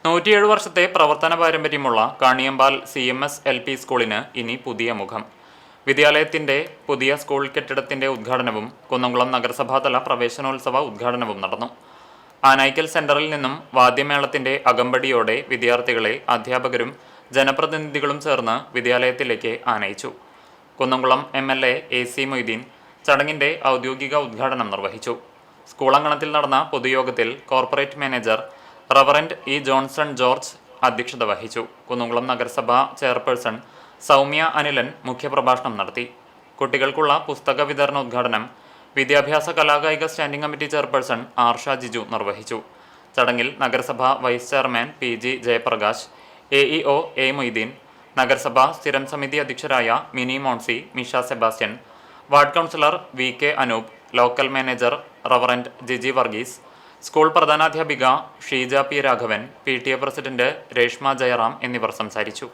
107 വർഷത്തെ പ്രവർത്തന പാരമ്പര്യമുള്ള കാണിയമ്പാൽ CMS LP സ്കൂളിന് ഇനി പുതിയ മുഖം. വിദ്യാലയത്തിന്റെ പുതിയ സ്കൂൾ കെട്ടിടത്തിന്റെ ഉദ്ഘാടനവും കുന്നംകുളം നഗരസഭാതല പ്രവേശനോത്സവ ഉദ്ഘാടനവും നടന്നു. ആനായിക്കൽ സെന്ററിൽ നിന്നും വാദ്യമേളത്തിന്റെ അകമ്പടിയോടെ വിദ്യാർത്ഥികളെ അധ്യാപകരും ജനപ്രതിനിധികളും ചേർന്ന് വിദ്യാലയത്തിലേക്ക് ആനയിച്ചു. കുന്നംകുളം MLA AC മൊയ്തീൻ ചടങ്ങിന്റെ ഔദ്യോഗിക ഉദ്ഘാടനം നിർവഹിച്ചു. സ്കൂൾ അങ്കണത്തിൽ നടന്ന പൊതുയോഗത്തിൽ corporate manager reverend E. Johnson George അധ്യക്ഷത വഹിച്ചു. കുന്നംകുളം നഗരസഭ ചെയർപേഴ്സൺ സൗമ്യ അനിലൻ മുഖ്യപ്രഭാഷണം നടത്തി. കുട്ടികൾക്കുള്ള പുസ്തക വിതരണോദ്ഘാടനം വിദ്യാഭ്യാസ കലാകായിക standing committee chairperson Arsha Jiju നിർവഹിച്ചു. ചടങ്ങിൽ നഗരസഭ vice chairman PG Jayaprakash, AEO A. Moideen, നഗരസഭ സ്ഥിരം സമിതി അധ്യക്ഷരായ Mini Moncy, Misha Sebastian, ward councillor VK Anoop, local manager reverend Jiji Varghese, school പ്രധാനാധ്യാപിക Sheeja P. Raghavan, PTA president Reshma Jayaram എന്നിവർ സംസാരിച്ചു.